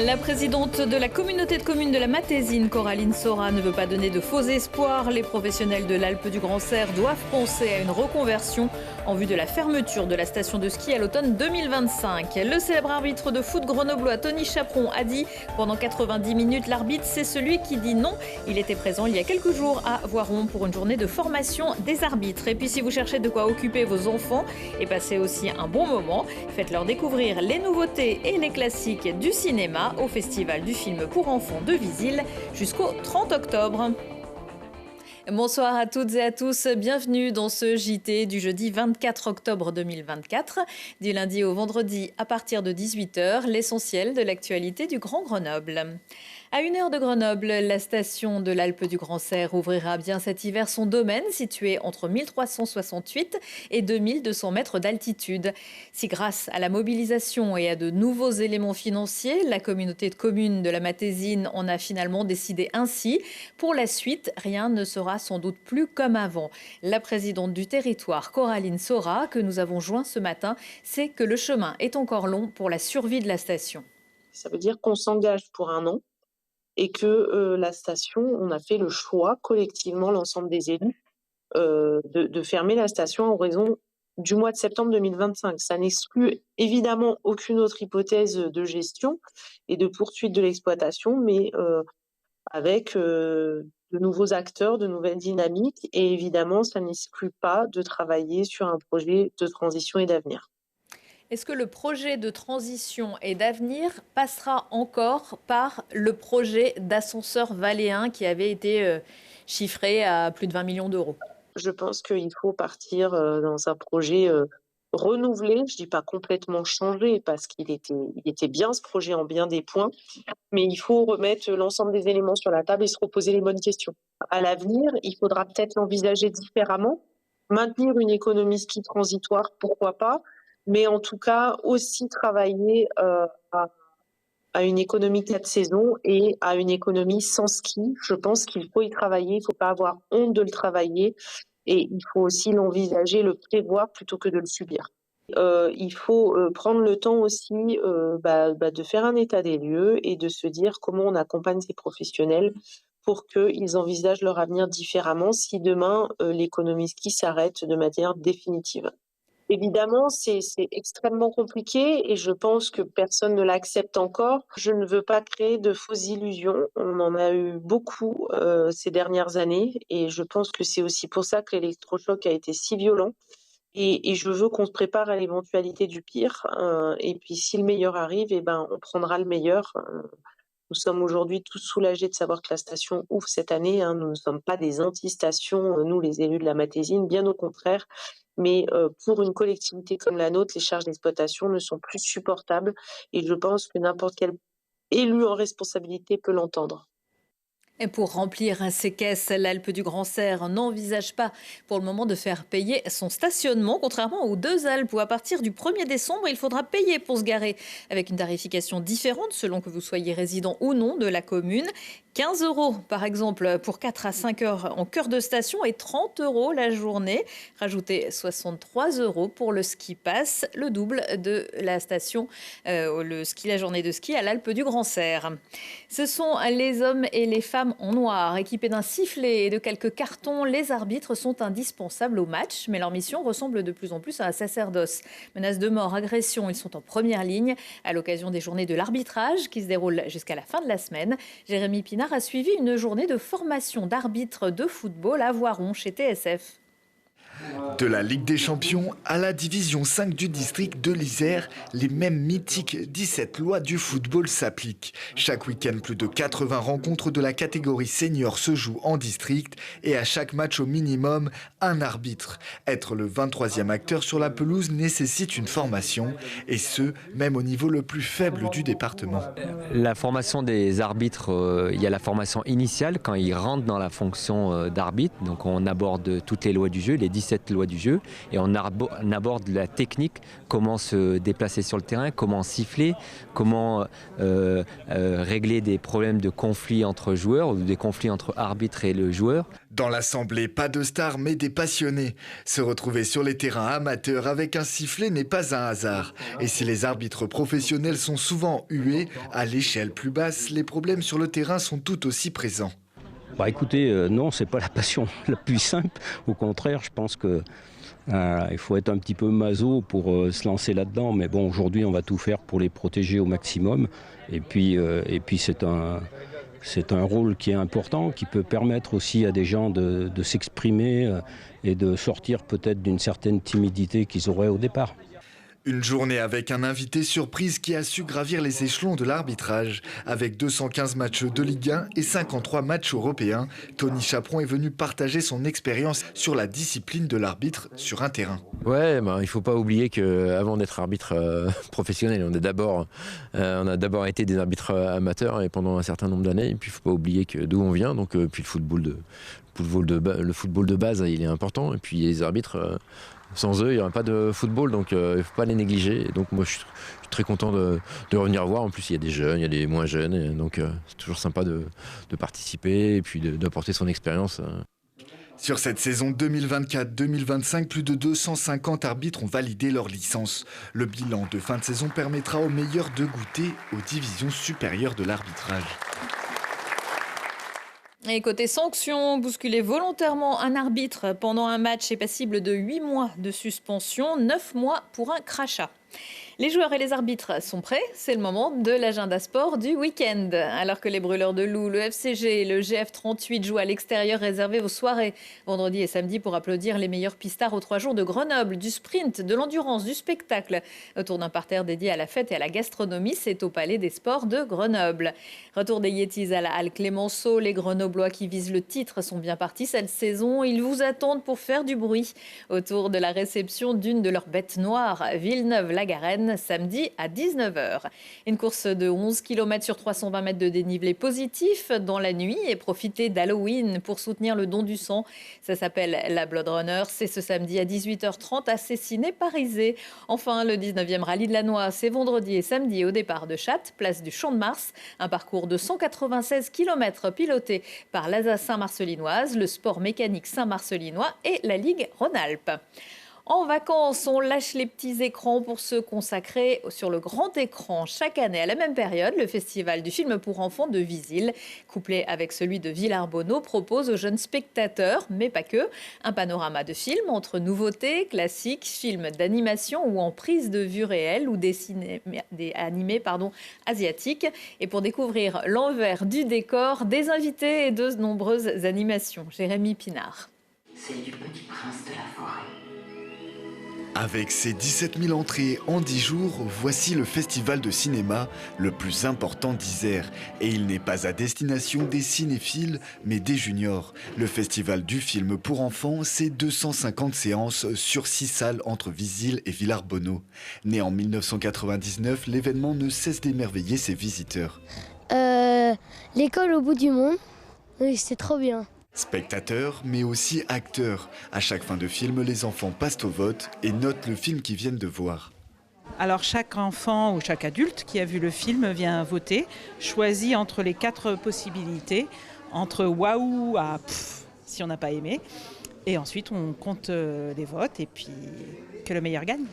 La présidente de la communauté de communes de la Matésine, Coraline Sora, ne veut pas donner de faux espoirs. Les professionnels de l'Alpe du Grand Serre doivent penser à une reconversion en vue de la fermeture de la station de ski à l'automne 2025. Le célèbre arbitre de foot grenoblois Tony Chaperon a dit pendant 90 minutes, l'arbitre c'est celui qui dit non. Il était présent il y a quelques jours à Voiron pour une journée de formation des arbitres. Et puis si vous cherchez de quoi occuper vos enfants et passer aussi un bon moment, faites-leur découvrir les nouveautés et les classiques du cinéma au Festival du film pour enfants de Visil jusqu'au 30 octobre. Bonsoir à toutes et à tous, bienvenue dans ce JT du jeudi 24 octobre 2024. Du lundi au vendredi à partir de 18h, l'essentiel de l'actualité du Grand Grenoble. À 1 heure de Grenoble, la station de l'Alpe du Grand Serre ouvrira bien cet hiver son domaine situé entre 1368 et 2200 mètres d'altitude. Si grâce à la mobilisation et à de nouveaux éléments financiers, la communauté de communes de la Matésine en a finalement décidé ainsi, pour la suite, rien ne sera sans doute plus comme avant. La présidente du territoire, Coraline Sora, que nous avons joint ce matin, sait que le chemin est encore long pour la survie de la station. Ça veut dire qu'on s'engage pour un an et que la station, on a fait le choix collectivement, l'ensemble des élus, de fermer la station en raison du mois de septembre 2025. Ça n'exclut évidemment aucune autre hypothèse de gestion et de poursuite de l'exploitation, mais avec de nouveaux acteurs, de nouvelles dynamiques, et évidemment, ça n'exclut pas de travailler sur un projet de transition et d'avenir. Est-ce que le projet de transition et d'avenir passera encore par le projet d'ascenseur valléen qui avait été chiffré à plus de 20 millions d'euros? Je pense qu'il faut partir dans un projet renouvelé, je ne dis pas complètement changé, parce qu'il était bien ce projet en bien des points, mais il faut remettre l'ensemble des éléments sur la table et se reposer les bonnes questions. À l'avenir, il faudra peut-être l'envisager différemment, maintenir une économie ski transitoire, pourquoi pas, mais en tout cas aussi travailler à une économie 4 saisons et à une économie sans ski. Je pense qu'il faut y travailler, il ne faut pas avoir honte de le travailler, et il faut aussi l'envisager, le prévoir plutôt que de le subir. Il faut prendre le temps aussi de faire un état des lieux et de se dire comment on accompagne ces professionnels pour qu'ils envisagent leur avenir différemment si demain l'économie ski s'arrête de manière définitive. Évidemment, c'est extrêmement compliqué et je pense que personne ne l'accepte encore. Je ne veux pas créer de fausses illusions. On en a eu beaucoup ces dernières années et je pense que c'est aussi pour ça que l'électrochoc a été si violent. Et je veux qu'on se prépare à l'éventualité du pire. Et puis si le meilleur arrive, eh ben, on prendra le meilleur. Nous sommes aujourd'hui tous soulagés de savoir que la station ouvre cette année. Nous ne sommes pas des anti-stations, nous les élus de la Matésine, bien au contraire. Mais pour une collectivité comme la nôtre, les charges d'exploitation ne sont plus supportables. Et je pense que n'importe quel élu en responsabilité peut l'entendre. Et pour remplir ces caisses, l'Alpe du Grand Serre n'envisage pas pour le moment de faire payer son stationnement, contrairement aux deux Alpes où à partir du 1er décembre, il faudra payer pour se garer avec une tarification différente selon que vous soyez résident ou non de la commune. 15 € par exemple pour 4 à 5 heures en cœur de station et 30 € la journée. Rajoutez 63 € pour le ski pass, le double de la station, la journée de ski à l'Alpe du Grand Serre. Ce sont les hommes et les femmes en noir, équipés d'un sifflet et de quelques cartons. Les arbitres sont indispensables au match, mais leur mission ressemble de plus en plus à un sacerdoce. Menaces de mort, agressions, ils sont en première ligne à l'occasion des journées de l'arbitrage qui se déroulent jusqu'à la fin de la semaine. Jérémy Pinard a suivi une journée de formation d'arbitre de football à Voiron chez TSF. De la Ligue des Champions à la Division 5 du district de l'Isère, les mêmes mythiques 17 lois du football s'appliquent. Chaque week-end, plus de 80 rencontres de la catégorie senior se jouent en district et à chaque match au minimum, un arbitre. Être le 23e acteur sur la pelouse nécessite une formation et ce, même au niveau le plus faible du département. La formation des arbitres, il y a la formation initiale quand ils rentrent dans la fonction d'arbitre. Donc on aborde toutes les lois du jeu, les 17 17 lois du jeu et on aborde la technique, comment se déplacer sur le terrain, comment siffler, comment régler des problèmes de conflits entre joueurs ou des conflits entre arbitre et le joueur. Dans l'assemblée, pas de stars mais des passionnés. Se retrouver sur les terrains amateurs avec un sifflet n'est pas un hasard. Et si les arbitres professionnels sont souvent hués, à l'échelle plus basse, les problèmes sur le terrain sont tout aussi présents. Écoutez, non, c'est pas la passion la plus simple. Au contraire, je pense que il faut être un petit peu maso pour se lancer là-dedans. Mais bon, aujourd'hui, on va tout faire pour les protéger au maximum. Et puis c'est un rôle qui est important, qui peut permettre aussi à des gens de s'exprimer et de sortir peut-être d'une certaine timidité qu'ils auraient au départ. Une journée avec un invité surprise qui a su gravir les échelons de l'arbitrage. Avec 215 matchs de Ligue 1 et 53 matchs européens, Tony Chaperon est venu partager son expérience sur la discipline de l'arbitre sur un terrain. Ouais, il ne faut pas oublier qu'avant d'être arbitre professionnel, on a d'abord été des arbitres amateurs et pendant un certain nombre d'années. Et puis il ne faut pas oublier d'où on vient. Donc, puis le football de base, il est important. Et puis les arbitres... Sans eux, il n'y aurait pas de football, donc il ne faut pas les négliger. Et donc moi, je suis très content de revenir voir. En plus, il y a des jeunes, il y a des moins jeunes. Et donc c'est toujours sympa de participer et puis d'apporter son expérience. Sur cette saison 2024-2025, plus de 250 arbitres ont validé leur licence. Le bilan de fin de saison permettra aux meilleurs de goûter aux divisions supérieures de l'arbitrage. Et côté sanctions, bousculer volontairement un arbitre pendant un match est passible de 8 mois de suspension, 9 mois pour un crachat. Les joueurs et les arbitres sont prêts, c'est le moment de l'agenda sport du week-end. Alors que les Brûleurs de Loup, le FCG et le GF38 jouent à l'extérieur réservé aux soirées, vendredi et samedi pour applaudir les meilleurs pistards aux 3 jours de Grenoble, du sprint, de l'endurance, du spectacle. Autour d'un parterre dédié à la fête et à la gastronomie, c'est au Palais des Sports de Grenoble. Retour des Yetis à la Halle Clémenceau, les Grenoblois qui visent le titre sont bien partis cette saison. Ils vous attendent pour faire du bruit autour de la réception d'une de leurs bêtes noires, Villeneuve-la-Garenne, samedi à 19h. Une course de 11 km sur 320 mètres de dénivelé positif dans la nuit et profiter d'Halloween pour soutenir le don du sang. Ça s'appelle la Blood Runner. C'est ce samedi à 18h30 à Cessiné-Parisé. Enfin, le 19e rallye de la Noix, c'est vendredi et samedi au départ de Chattes, place du Champ de Mars. Un parcours de 196 km piloté par l'Assassin Marcelinoise, le Sport Mécanique Saint-Marcelinois et la Ligue Rhône-Alpes. En vacances, on lâche les petits écrans pour se consacrer sur le grand écran. Chaque année, à la même période, le festival du film pour enfants de Visil, couplé avec celui de Villarbonneau, propose aux jeunes spectateurs, mais pas que, un panorama de films entre nouveautés, classiques, films d'animation ou en prise de vue réelle ou animés asiatiques. Et pour découvrir l'envers du décor, des invités et de nombreuses animations. Jérémy Pinard. C'est du Petit Prince de la forêt. Avec ses 17 000 entrées en 10 jours, voici le festival de cinéma le plus important d'Isère. Et il n'est pas à destination des cinéphiles, mais des juniors. Le festival du film pour enfants, c'est 250 séances sur 6 salles entre Visil et Villarbonneau. Né en 1999, l'événement ne cesse d'émerveiller ses visiteurs. L'école au bout du monde, oui, c'est trop bien. Spectateurs, mais aussi acteurs. À chaque fin de film, les enfants passent au vote et notent le film qu'ils viennent de voir. Alors chaque enfant ou chaque adulte qui a vu le film vient voter, choisit entre les 4 possibilités, entre waouh à pff, si on n'a pas aimé. Et ensuite on compte les votes et puis que le meilleur gagne.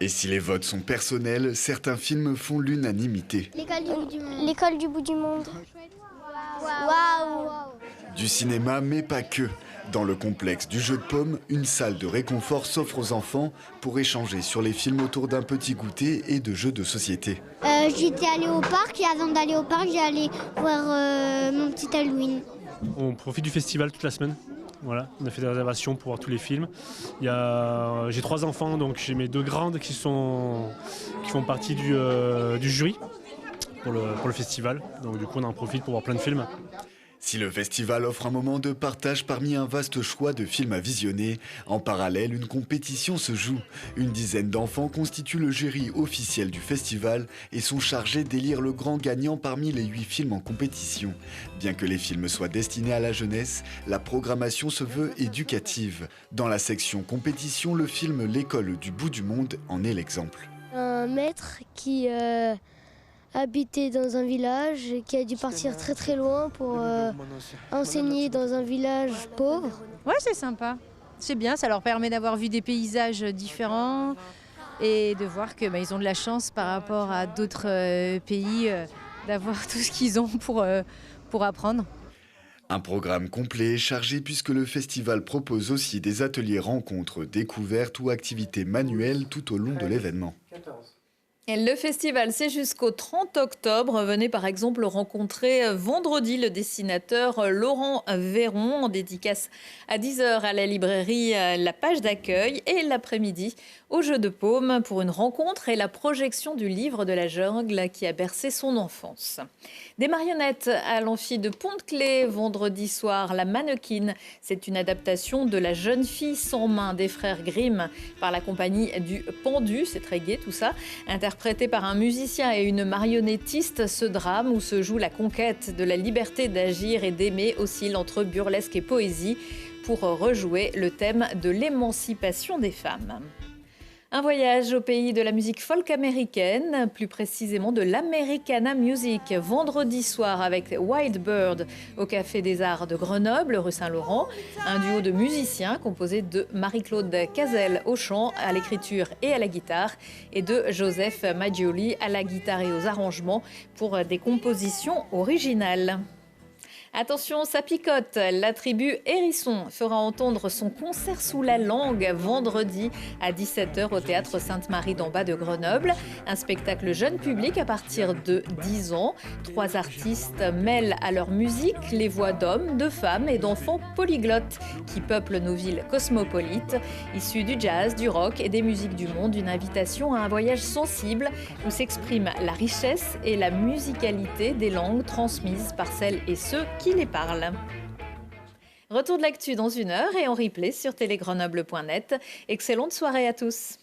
Et si les votes sont personnels, certains films font l'unanimité. L'école du bout du monde. L'école du bout du monde. Waouh. Du cinéma, mais pas que. Dans le complexe du jeu de pommes, une salle de réconfort s'offre aux enfants pour échanger sur les films autour d'un petit goûter et de jeux de société. J'étais allée au parc et avant d'aller au parc, j'ai allé voir mon petit Halloween. On profite du festival toute la semaine. Voilà, on a fait des réservations pour voir tous les films. J'ai 3 enfants, donc j'ai mes 2 grandes qui font partie du jury pour le festival. Donc du coup, on en profite pour voir plein de films. Si le festival offre un moment de partage parmi un vaste choix de films à visionner, en parallèle, une compétition se joue. Une dizaine d'enfants constituent le jury officiel du festival et sont chargés d'élire le grand gagnant parmi les 8 films en compétition. Bien que les films soient destinés à la jeunesse, la programmation se veut éducative. Dans la section compétition, le film L'école du bout du monde en est l'exemple. Un maître qui habitait dans un village, qui a dû partir très très loin pour enseigner dans un village pauvre. Ouais, c'est sympa. C'est bien, ça leur permet d'avoir vu des paysages différents et de voir que ils ont de la chance par rapport à d'autres pays d'avoir tout ce qu'ils ont pour apprendre. Un programme complet et chargé puisque le festival propose aussi des ateliers rencontres, découvertes ou activités manuelles tout au long de l'événement. Et le festival, c'est jusqu'au 30 octobre. Venez par exemple rencontrer vendredi le dessinateur Laurent Véron en dédicace à 10h à la librairie La Page d'accueil et l'après-midi au Jeu de Paume pour une rencontre et la projection du livre de la jungle qui a bercé son enfance. Des marionnettes à l'amphi de Pont-de-Clé vendredi soir. La mannequin, c'est une adaptation de La jeune fille sans main des frères Grimm par la compagnie du Pendu. C'est très gai tout ça. Interprété par un musicien et une marionnettiste, ce drame où se joue la conquête de la liberté d'agir et d'aimer oscille entre burlesque et poésie pour rejouer le thème de l'émancipation des femmes. Un voyage au pays de la musique folk américaine, plus précisément de l'Americana Music, vendredi soir avec Wild Bird au Café des Arts de Grenoble, rue Saint-Laurent. Un duo de musiciens composé de Marie-Claude Cazel au chant, à l'écriture et à la guitare et de Joseph Maggioli à la guitare et aux arrangements pour des compositions originales. Attention, ça picote. La tribu Hérisson fera entendre son concert sous la langue vendredi à 17h au Théâtre Sainte-Marie d'en bas de Grenoble. Un spectacle jeune public à partir de 10 ans. 3 artistes mêlent à leur musique les voix d'hommes, de femmes et d'enfants polyglottes qui peuplent nos villes cosmopolites. Issus du jazz, du rock et des musiques du monde, une invitation à un voyage sensible où s'exprime la richesse et la musicalité des langues transmises par celles et ceux qui les parlent. Retour de l'actu dans 1 heure et en replay sur télégrenoble.net. Excellente soirée à tous.